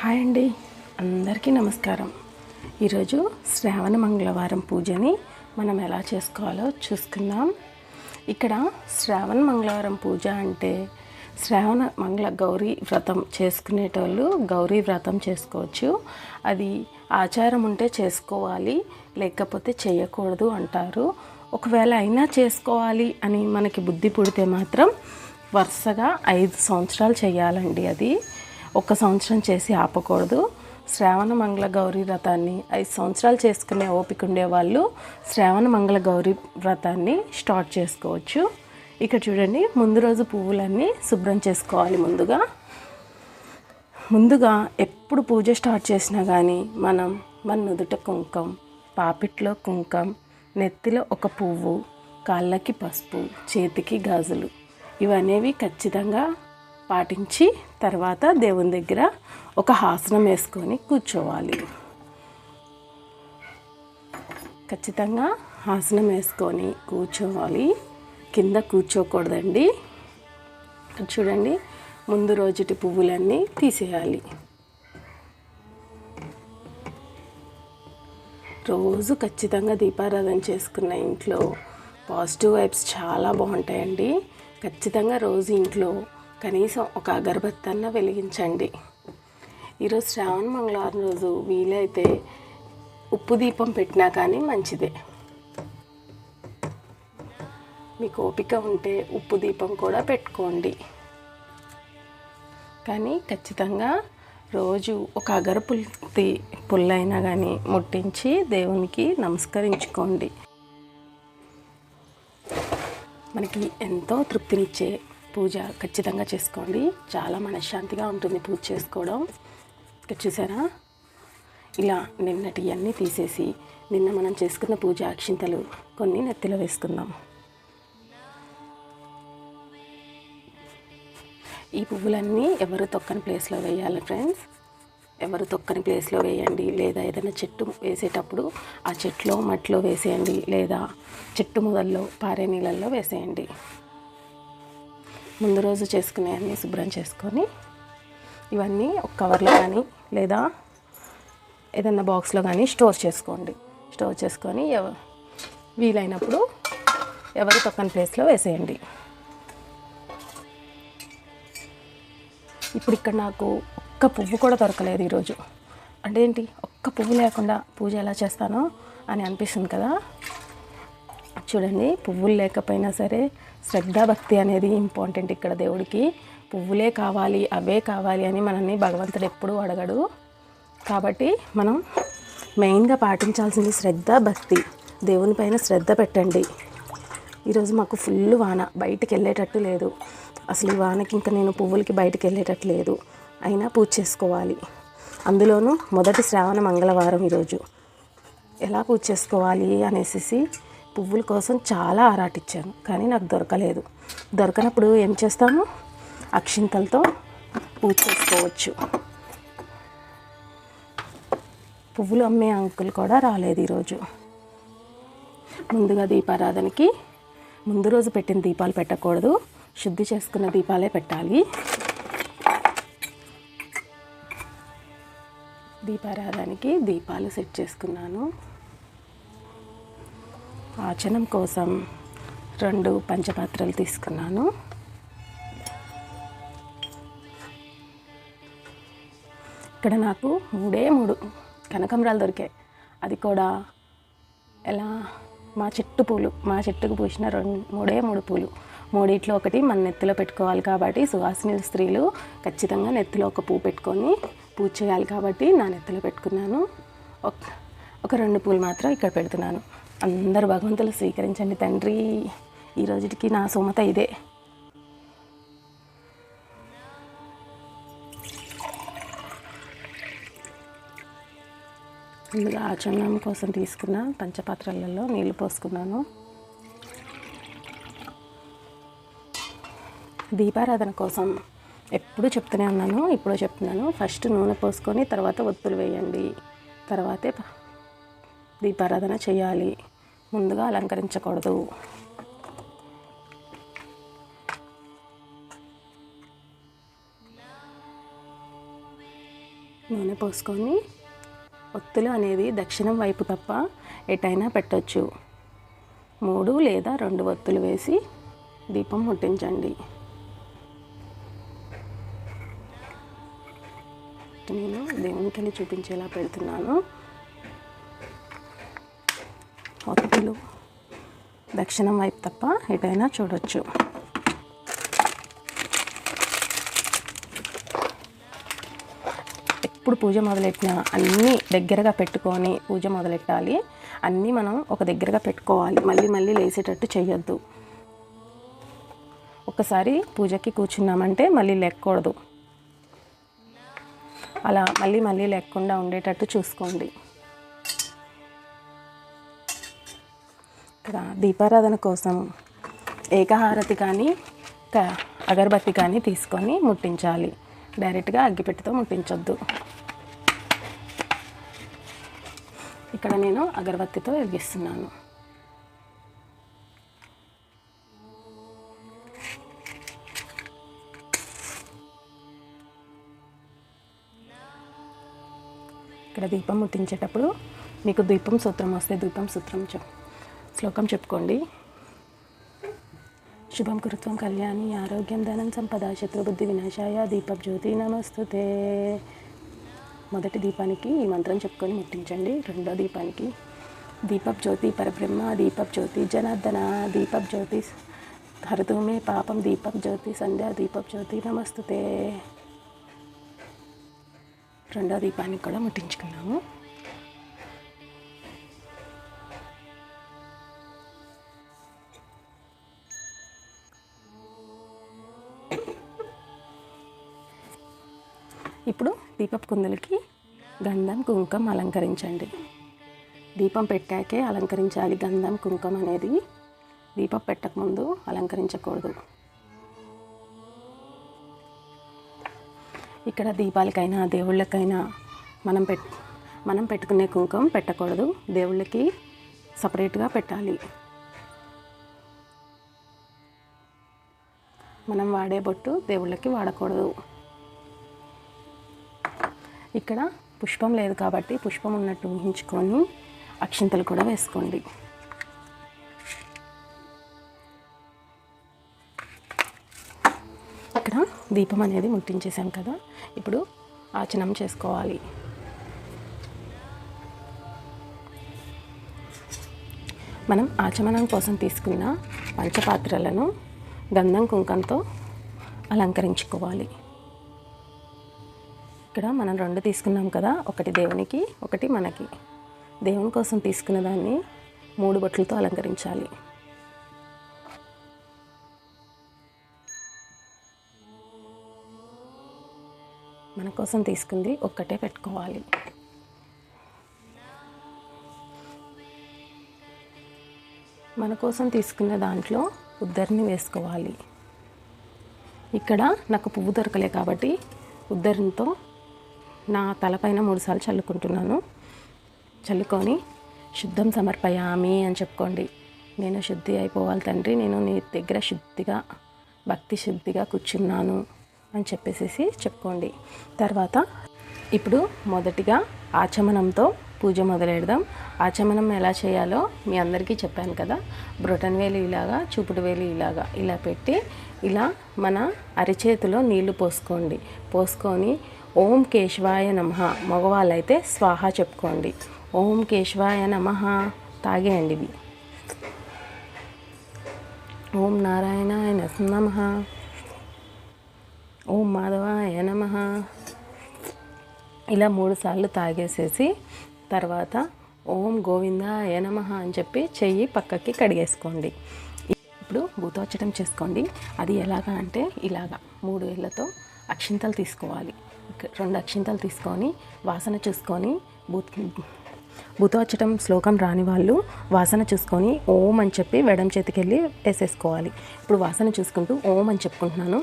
Hi అండి, అందరికీ నమస్కారం. ఈరోజు శ్రావణ మంగళవారం పూజని మనం ఎలా చేసుకోవాలో చూసుకుందాం. ఇక్కడ శ్రావణ మంగళవారం పూజ అంటే శ్రావణ మంగళ గౌరీ వ్రతం చేసుకునేటోళ్ళు గౌరీ వ్రతం చేసుకోవచ్చు. అది ఆచారం ఉంటే చేసుకోవాలి, లేకపోతే చేయకూడదు అంటారు. ఒకవేళ అయినా చేసుకోవాలి అని మనకి బుద్ధి పుడితే మాత్రం వరుసగా 5 సంవత్సరాలు చేయాలండి. అది 1 సంవత్సరం చేసి ఆపకూడదు. శ్రావణ మంగళ గౌరీ వ్రతాన్ని 5 సంవత్సరాలు చేసుకునే ఓపిక ఉండేవాళ్ళు శ్రావణ మంగళ గౌరీ వ్రతాన్ని స్టార్ట్ చేసుకోవచ్చు. ఇక్కడ చూడండి, ముందు రోజు పువ్వులన్నీ శుభ్రం చేసుకోవాలి. ముందుగా ఎప్పుడు పూజ స్టార్ట్ చేసినా కానీ మన నుదుట కుంకం, పాపిట్లో కుంకం, నెత్తిలో ఒక పువ్వు, కాళ్ళకి పసుపు, చేతికి గాజులు ఇవనేవి ఖచ్చితంగా పాటించి తర్వాత దేవుని దగ్గర ఒక ఆసనం వేసుకొని కూర్చోవాలి. ఖచ్చితంగా ఆసనం వేసుకొని కూర్చోవాలి, కింద కూర్చోకూడదండి. చూడండి, ముందు రోజుటి పువ్వులన్నీ తీసేయాలి. రోజు ఖచ్చితంగా దీపారాధన చేసుకున్న ఇంట్లో పాజిటివ్ వైబ్స్ చాలా బాగుంటాయండి. ఖచ్చితంగా రోజు ఇంట్లో కనీసం ఒక అగరబత్తన్న వెలిగించండి. ఈరోజు శ్రావణ మంగళవారం రోజు వీలైతే ఉప్పు దీపం పెట్టినా కానీ మంచిదే. మీకు ఓపిక ఉంటే ఉప్పు దీపం కూడా పెట్టుకోండి. కానీ ఖచ్చితంగా రోజు ఒక అగరపుల్లి పుల్లైనా కానీ ముట్టించి దేవునికి నమస్కరించుకోండి. మనకి ఎంతో తృప్తినిచ్చే పూజ ఖచ్చితంగా చేసుకోండి. చాలా మనశ్శాంతిగా ఉంటుంది పూజ చేసుకోవడం. ఇక్కడ చూసారా, ఇలా నిన్నటి అన్నీ తీసేసి నిన్న మనం చేసుకున్న పూజ అక్షింతలు కొన్ని నెత్తిలో వేసుకుందాం. ఈ పువ్వులన్నీ ఎవరు తొక్కని ప్లేస్లో వేయాలి ఫ్రెండ్స్. ఎవరు తొక్కని ప్లేస్లో వేయండి, లేదా ఏదైనా చెట్టు వేసేటప్పుడు ఆ చెట్లో మట్టిలో వేసేయండి, లేదా చెట్టు మొదల్లో పారే నీళ్ళల్లో వేసేయండి. ముందు రోజు చేసుకునే అన్నీ శుభ్రం చేసుకొని ఇవన్నీ ఒక కవర్లో కానీ లేదా ఏదైనా బాక్స్లో కానీ స్టోర్ చేసుకొని వీలైనప్పుడు ఎవరు తొక్కని ప్లేస్లో వేసేయండి. ఇప్పుడు ఇక్కడ నాకు ఒక్క పువ్వు కూడా దొరకలేదు ఈరోజు. అంటే ఏంటి, ఒక్క పువ్వు లేకుండా పూజ ఎలా చేస్తానో అని అనిపిస్తుంది కదా. చూడండి, పువ్వులు లేకపోయినా సరే శ్రద్ధాభక్తి అనేది ఇంపార్టెంట్. ఇక్కడ దేవుడికి పువ్వులే కావాలి, అవే కావాలి అని మనల్ని భగవంతుడు ఎప్పుడూ అడగడు. కాబట్టి మనం మెయిన్గా పాటించాల్సింది శ్రద్ధాభక్తి. దేవుని పైన శ్రద్ధ పెట్టండి. ఈరోజు మాకు ఫుల్ వాన, బయటికి వెళ్ళేటట్టు లేదు. అసలు ఈ వానకి ఇంకా నేను పువ్వులకి బయటికి వెళ్ళేటట్టు లేదు. అయినా పూజ చేసుకోవాలి. అందులోనూ మొదటి శ్రావణ మంగళవారం ఈరోజు. ఎలా పూజ చేసుకోవాలి అనేసి పువ్వుల కోసం చాలా ఆరాటిచ్చాను, కానీ నాకు దొరకలేదు. దొరకనప్పుడు ఏం చేస్తాము, అక్షింతలతో పూజ చేసుకోవచ్చు. పువ్వులు అమ్మే అంకుల్ కూడా రాలేదు ఈరోజు. ముందుగా దీపారాధనకి ముందు రోజు పెట్టిన దీపాలు పెట్టకూడదు, శుద్ధి చేసుకున్న దీపాలే పెట్టాలి. దీపారాధనకి దీపాలు సెట్ చేసుకున్నాను. ఆచనం కోసం 2 పంచపాత్రలు తీసుకున్నాను. ఇక్కడ నాకు 3 కనకాంబరాలు దొరికాయి. అది కూడా ఎలా, మా చెట్టుకు పూసిన 3 పూలు. 3 ఒకటి మన నెత్తిలో పెట్టుకోవాలి. కాబట్టి సువాసిని స్త్రీలు ఖచ్చితంగా నెత్తిలో ఒక పువ్వు పెట్టుకొని పూజ చేయాలి. కాబట్టి నా నెత్తిలో పెట్టుకున్నాను. ఒక 2 పూలు మాత్రం ఇక్కడ పెడుతున్నాను. అందరూ భగవంతులు స్వీకరించండి తండ్రి. ఈ రోజుకి నా సుమత ఇదే. ముందుగా ఆచమనం కోసం తీసుకున్న పంచపాత్రలలో నీళ్లు పోసుకున్నాను. దీపారాధన కోసం ఎప్పుడు చెప్తూనే ఉన్నాను, ఇప్పుడు చెప్తున్నాను. ఫస్ట్ నూనె పోసుకొని తర్వాత ఒత్తులు వేయండి, తర్వాతే దీపారాధన చేయాలి. ముందుగా అలంకరించకూడదు. నూనె పోసుకొని ఒత్తులు అనేది దక్షిణం వైపు తప్ప ఎటైనా పెట్టచ్చు. 3 లేదా 2 ఒత్తులు వేసి దీపం ముట్టించండి. నేను దేవునికి చూపించేలా పెడుతున్నాను. ఒత్తులు దక్షిణం వైపు తప్ప ఎటైనా చూడొచ్చు. ఎప్పుడు పూజ మొదలెట్టినా అన్నీ దగ్గరగా పెట్టుకొని పూజ మొదలెట్టాలి. అన్నీ మనం ఒక దగ్గరగా పెట్టుకోవాలి. మళ్ళీ మళ్ళీ లేసేటట్టు చేయొద్దు. ఒకసారి పూజకి కూర్చున్నామంటే మళ్ళీ లేకూడదు. అలా మళ్ళీ మళ్ళీ లేకుండా ఉండేటట్టు చూసుకోండి. ఇక్కడ దీపారాధన కోసం ఏకహారతి కానీ అగరబత్తి కానీ తీసుకొని ముట్టించాలి. డైరెక్ట్గా అగ్గిపెట్టితో ముట్టించొద్దు. ఇక్కడ నేను అగరబత్తితో వెలిగిస్తున్నాను. ఇక్కడ దీపం ముట్టించేటప్పుడు మీకు దీపం సూత్రం వస్తే దీపం సూత్రం శ్లోకం చెప్పుకోండి. శుభం కురుత్వం కళ్యాణి ఆరోగ్యం ధనం సంపద శత్రుబుద్ధి వినాశాయ దీపజ్యోతి నమస్తుతే. మొదటి దీపానికి ఈ మంత్రం చెప్పుకొని ముట్టించండి. రెండో దీపానికి దీపజ్యోతి పరబ్రహ్మ దీపజ్యోతి జనార్దన దీపజ్యోతి హరితు మే పాపం దీపజ్యోతి సంధ్యా దీపజ్యోతి నమస్తుతే. రెండో దీపానికి కూడా ముట్టించుకున్నాము. ఇప్పుడు దీపపు కుందులకి గంధం కుంకుమ అలంకరించండి. దీపం పెట్టాకే అలంకరించాలి. గంధం కుంకుమ అనేది దీపం పెట్టకముందు అలంకరించకూడదు. ఇక్కడ దీపాలకైనా దేవుళ్ళకైనా మనం పెట్టుకునే కుంకుమ పెట్టకూడదు. దేవుళ్ళకి సపరేట్గా పెట్టాలి. మనం వాడే బొట్టు దేవుళ్ళకి వాడకూడదు. ఇక్కడ పుష్పం లేదు కాబట్టి పుష్పం ఉన్నట్టు ఊహించుకొని అక్షింతలు కూడా వేసుకోండి. ఇక్కడ దీపం అనేది ముట్టించేసాం కదా, ఇప్పుడు ఆచమనం చేసుకోవాలి. మనం ఆచమనం కోసం తీసుకున్న పంచపాత్రలను గంధం కుంకంతో అలంకరించుకోవాలి. ఇక్కడ మనం 2 తీసుకున్నాం కదా, ఒకటి దేవునికి ఒకటి మనకి. దేవుని కోసం తీసుకున్న దాన్ని 3 బొట్లతో అలంకరించాలి. మన కోసం తీసుకుంది ఒక్కటే పెట్టుకోవాలి. మన కోసం తీసుకున్న దాంట్లో ఉద్దరిని వేసుకోవాలి. ఇక్కడ నాకు పువ్వు దొరకలే కాబట్టి ఉద్దరితో నా తలపైన 3 సార్లు చల్లుకుంటున్నాను. చల్లుకొని శుద్ధం సమర్పయామి అని చెప్పుకోండి. నేను శుద్ధి అయిపోవాలి తండ్రి, నేను నీ దగ్గర శుద్ధిగా భక్తి శుద్ధిగా కూర్చున్నాను అని చెప్పేసి చెప్పుకోండి. తర్వాత ఇప్పుడు మొదటిగా ఆచమనంతో పూజ మొదలెడదాం. ఆచమనం ఎలా చేయాలో మీ అందరికీ చెప్పాను కదా. బ్రొటన్ వేలు ఇలాగా, చూపుడు వేలు ఇలాగా ఇలా పెట్టి ఇలా మన అరిచేతిలో నీళ్లు పోసుకోండి. పోసుకొని ఓం కేశవాయ నమః, మగవాళ్ళైతే స్వాహ చెప్పుకోండి. ఓం కేశవాయ నమః తాగేయండి ఇవి. ఓం నారాయణాయ నమః, ఓం మాధవాయ నమః ఇలా 3 సార్లు తాగేసేసి తర్వాత ఓం గోవిందాయ నమః అని చెప్పి చెయ్యి పక్కకి కడిగేసుకోండి. ఇప్పుడు భూతోచ్చటం చేసుకోండి. అది ఎలాగా అంటే ఇలాగా 3 వేళ్ళతో అక్షింతలు తీసుకోవాలి. 2 అక్షింతలు తీసుకొని వాసన చూసుకొని భూతోచ్చటం శ్లోకం రాని వాళ్ళు వాసన చూసుకొని ఓం అని చెప్పి వెడం చేతికి వెళ్ళి వేసేసుకోవాలి. ఇప్పుడు వాసన చూసుకుంటూ ఓం అని చెప్పుకుంటున్నాను.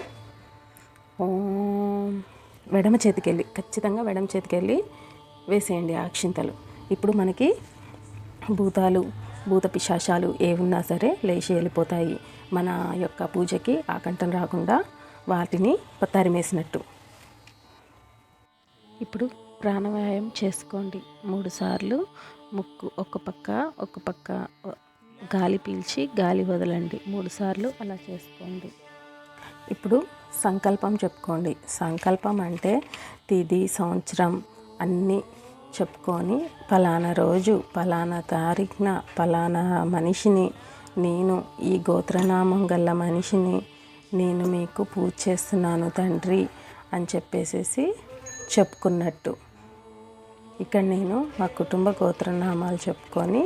ఓం వెడమ చేతికి వెళ్ళి ఖచ్చితంగా వెడమ చేతికి వెళ్ళి వేసేయండి ఆ అక్షింతలు. ఇప్పుడు మనకి భూత పిశాచాలు ఏమున్నా సరే లేచి వెళ్ళిపోతాయి. మన యొక్క పూజకి ఆకంఠం రాకుండా వాటిని తరిమేసినట్టు. ఇప్పుడు ప్రాణాయామం చేసుకోండి 3 సార్లు. ముక్కు ఒక పక్క గాలి పీల్చి గాలి వదలండి 3 సార్లు అలా చేసుకోండి. ఇప్పుడు సంకల్పం చెప్పుకోండి. సంకల్పం అంటే తిథి సంవత్సరం అన్నీ చెప్పుకొని పలానా రోజు పలానా తారీఖున పలానా మనిషిని నేను ఈ గోత్రనామం గల మనిషిని నేను మీకు పూజ చేస్తున్నాను తండ్రి అని చెప్పేసేసి చెప్పుకున్నట్టు. ఇక్కడ నేను మా కుటుంబ గోత్రనామాలు చెప్పుకొని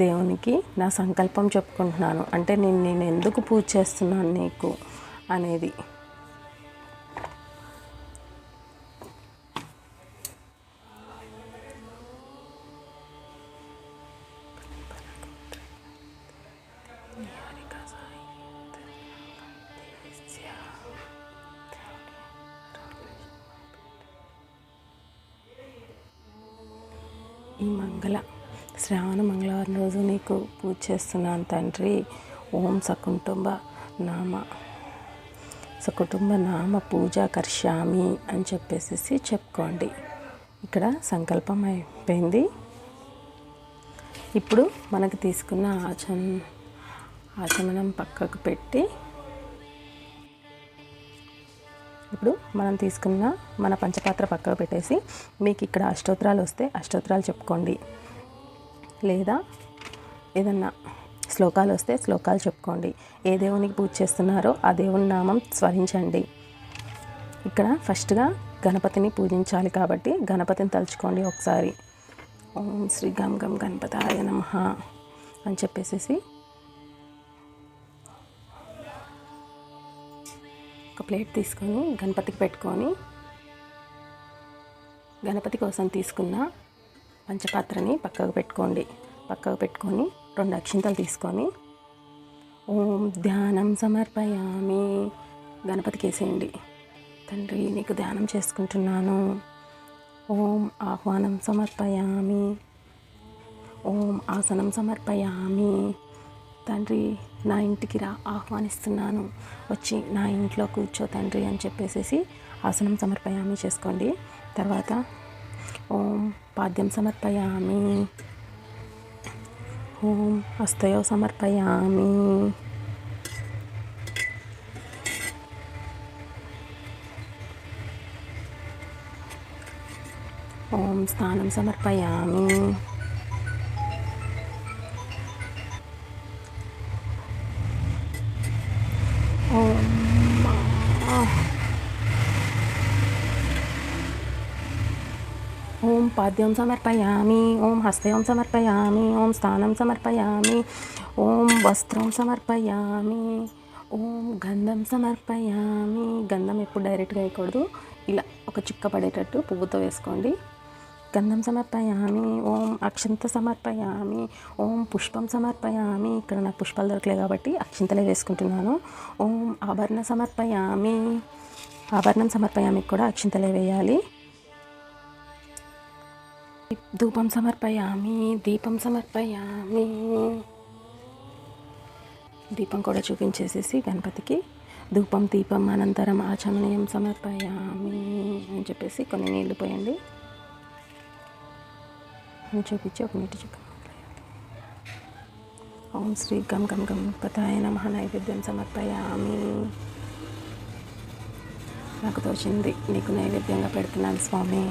దేవునికి నా సంకల్పం చెప్పుకుంటున్నాను. అంటే నేను ఎందుకు పూజ చేస్తున్నాను నీకు అనేది. ఈ శ్రావణ మంగళవారం రోజు నీకు పూజ చేస్తున్నాను తండ్రి. ఓం సకుటుంబ నామ పూజ కర్షామి అని చెప్పేసి చెప్పుకోండి. ఇక్కడ సంకల్పం అయిపోయింది. ఇప్పుడు మనకు తీసుకున్న ఆచమనం పక్కకు పెట్టి ఇప్పుడు మనం తీసుకున్న మన పంచపాత్ర పక్కకు పెట్టేసి మీకు ఇక్కడ అష్టోత్తరాలు వస్తే అష్టోత్తరాలు చెప్పుకోండి. లేదా ఏదన్నా శ్లోకాలు వస్తే శ్లోకాలు చెప్పుకోండి. ఏ దేవునికి పూజ చేస్తున్నారో ఆ దేవుని నామం స్మరించండి. ఇక్కడ ఫస్ట్గా గణపతిని పూజించాలి కాబట్టి గణపతిని తలుచుకోండి ఒకసారి. ఓం శ్రీ గం గం గణపతాయ నమః అని చెప్పేసి ఒక ప్లేట్ తీసుకొని గణపతికి పెట్టుకొని గణపతి కోసం తీసుకున్న పంచపాత్రని పక్కకు పెట్టుకొని 2 అక్షింతలు తీసుకొని ఓం ధ్యానం సమర్పయామి గణపతికి వేసేయండి. తండ్రి నీకు ధ్యానం చేసుకుంటున్నాను. ఓం ఆహ్వానం సమర్పయామి. ఓం ఆసనం సమర్పయామి. తండ్రి నా ఇంటికి రా, ఆహ్వానిస్తున్నాను, వచ్చి నా ఇంట్లో కూర్చో తండ్రి అని చెప్పేసి ఆసనం సమర్పయామి చేసుకోండి. తర్వాత ఓం పాద్యం సమర్పయామి. ఓం హస్తయో సమర్పయామి. ఓం స్నానం సమర్పయామి. ఓం పాద్యం సమర్పయామి. ఓం హస్తయం సమర్పయామి. ఓం స్నానం సమర్పయామి. ఓం వస్త్రం సమర్పయామి. ఓం గంధం సమర్పయామి. గంధం ఎప్పుడు డైరెక్ట్గా వేయకూడదు, ఇలా ఒక చుక్క పడేటట్టు పువ్వుతో వేసుకోండి. గంధం సమర్పయామి. ఓం అక్షంత సమర్పయామి. ఓం పుష్పం సమర్పయామి. ఇక్కడ నాకు పుష్పాలు దొరకలేదు కాబట్టి అక్షింతలే వేసుకుంటున్నాను. ఓం ఆభరణ సమర్పయామి. ఆభరణం సమర్పయామి కూడా అక్షింతలే వేయాలి. ధూపం సమర్పయామి. దీపం సమర్పయామి. దీపం కూడా చూపించేసేసి గణపతికి ధూపం దీపం అనంతరం ఆచమనీయం సమర్పయామి అని చెప్పేసి కొన్ని నీళ్లు పోయండి అని చూపించి ఒక నీటి చుక్క. ఓం శ్రీ గం గం గణపతాయ నమః నైవేద్యం సమర్పయామి. నాకు తోచింది నీకు నైవేద్యంగా పెడుతున్నాను స్వామి.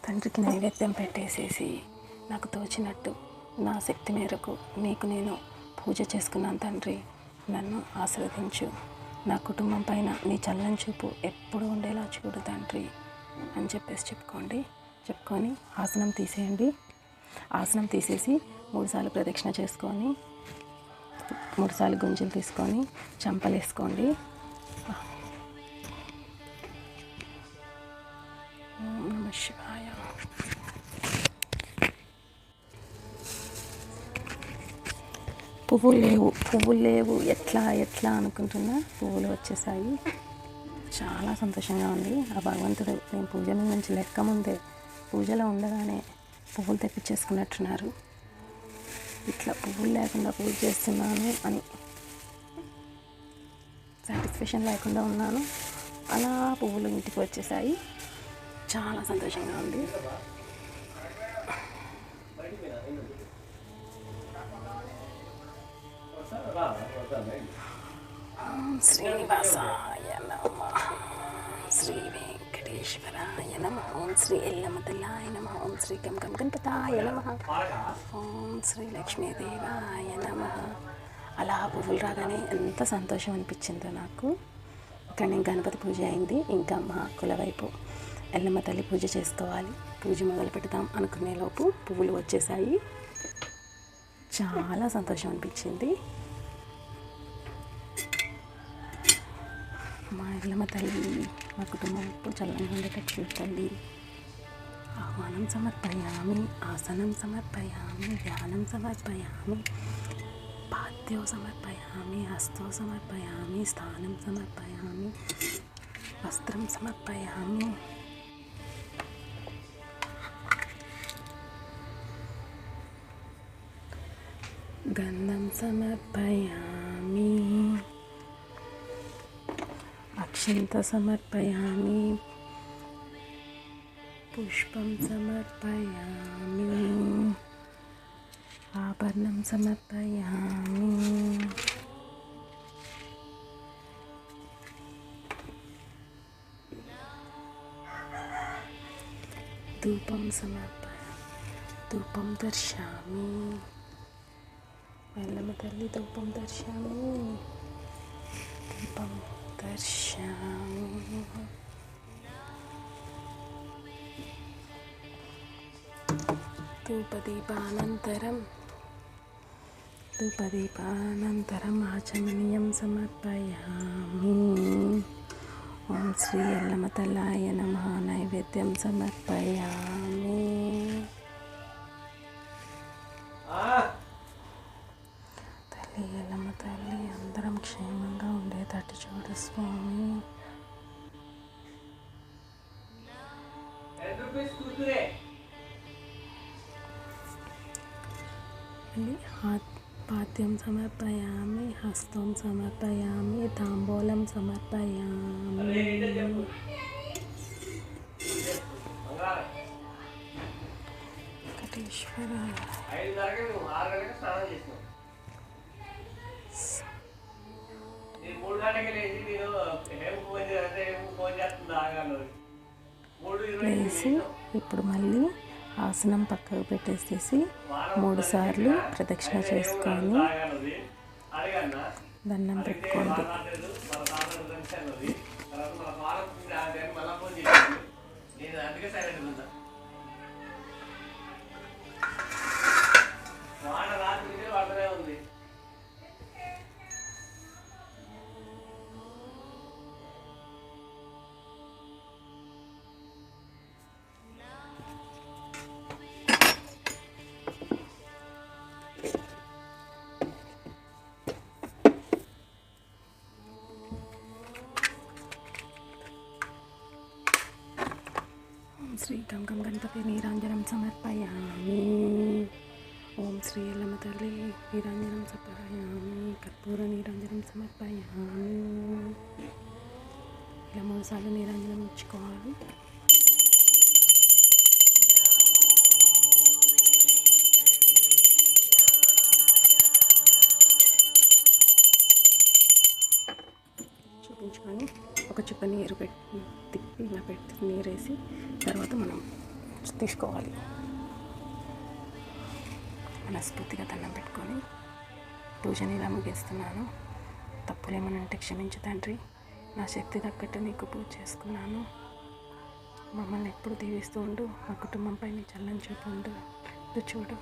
తండ్రికి నైవేద్యం పెట్టేసేసి నాకు తోచినట్టు నా శక్తి మేరకు నీకు నేను పూజ చేసుకున్నాను తండ్రి. నన్ను ఆశీర్వదించు. నా కుటుంబం పైన నీ చల్లని చూపు ఎప్పుడు ఉండేలా చూడు తండ్రి అని చెప్పేసి చెప్పుకొని ఆసనం తీసేయండి. ఆసనం తీసేసి 3 సార్లు ప్రదక్షిణ చేసుకొని 3 సార్లు గుంజలు తీసుకొని చంపలేసుకోండి. ఓం నమః శివాయ. పువ్వులు లేవు ఎట్లా అనుకుంటున్నా పువ్వులు వచ్చేసాయి. చాలా సంతోషంగా ఉంది. ఆ భగవంతుడు నేను పూజల నుంచి లెక్క ముందే పూజలో ఉండగానే పువ్వులు తెప్పించేసుకున్నట్టున్నారు. ఇట్లా పువ్వులు లేకుండా పూజ చేస్తున్నాను అని సాటిస్ఫాక్షన్ లేకుండా ఉన్నాను. అలా పువ్వులు ఇంటికి వచ్చేసాయి. చాలా సంతోషంగా ఉంది. శ్రీనివాసాయ నమః, శ్రీ వెంకటేశ్వరాయ నమః, ఓం శ్రీ ఎల్లమ్మ తల్లాయ నమః, ఓం శ్రీ గంగం గణపతాయ నమః, ఓం శ్రీ లక్ష్మీదేవాయ నమః. అలా పువ్వులు రాగానే ఎంత సంతోషం అనిపించిందో నాకు. కానీ గణపతి పూజ అయింది, ఇంకా మా కుల వైపు ఎల్లమ్మ తల్లి పూజ చేసుకోవాలి. పూజ మొదలు పెడతాం అనుకునేలోపు పువ్వులు వచ్చేసాయి. చాలా సంతోషం అనిపించింది. మా ఎల్లమ్మ తల్లి మా కుటుంబం ఎప్పుడు చల్లగా ఉండేటట్టు తల్లి. ఆహ్వానం సమర్పయామి, ఆసనం సమర్పయామి, ధ్యానం సమర్పయామి, పాద్యం సమర్పయామి, హస్తం సమర్పయామి, స్థానం సమర్పయామి, వస్త్రం సమర్పయామి. గంధం సమర్పయామి, అక్షింత సమర్పయామి, పుష్పం సమర్పయామి, ఆభరణం సమర్పయామి, ధూపం సమర్పయామి, ధూపం దర్శయామి. ఎల్లమ్మ తల్లి ధూపం దర్శయామి, దీపం దర్శయామి. ధూపదీపానంతరం ఆచమనీయం సమర్పయామి. ఓం శ్రీ ఎల్లమ్మ తల్లాయ నమః, నైవేద్యం సమర్పయామి. తల్లి ఎల్లమ్మ తల్లి అందరం క్షేమంగా ఉండేటట్టు చూడు స్వామి. పాద్యం సమర్పయామి, హస్తం సమర్పయామి, తాంబూలం సమర్పయామి. వెంకటేశ్వర వేసి ఇప్పుడు మళ్ళీ ఆసనం పక్కకు పెట్టేసేసి 3 సార్లు ప్రదక్షిణ చేసుకొని దండం పెట్టుకోండి. శ్రీ గంగం గణపతి నీరాంజనం సమర్పయామి. ఓం శ్రీ ఎల్లమ్మ తల్లి నీరాంజనం సమర్పయామి, కర్పూర నీరాంజనం సమర్పయామి. ఇలా 3 సార్లు నీరాంజనం ఇచ్చుకోవాలి. చూపించుకొని ఒక చుక్క నీరు పెట్టి తిప్పి ఇలా పెట్టి నీరేసి తర్వాత మనం తీసుకోవాలి. మనస్ఫూర్తిగా దండం పెట్టుకొని పూజని ఇలా ముగిస్తున్నాను. తప్పులేమని అంటే క్షమించు తండ్రి. నా శక్తి తగ్గట్టు నీకు పూజ చేసుకున్నాను. మమ్మల్ని ఎప్పుడు దీవిస్తూ ఉండు. మా కుటుంబంపై నీ చల్లని చూపు ఉండు. చూడు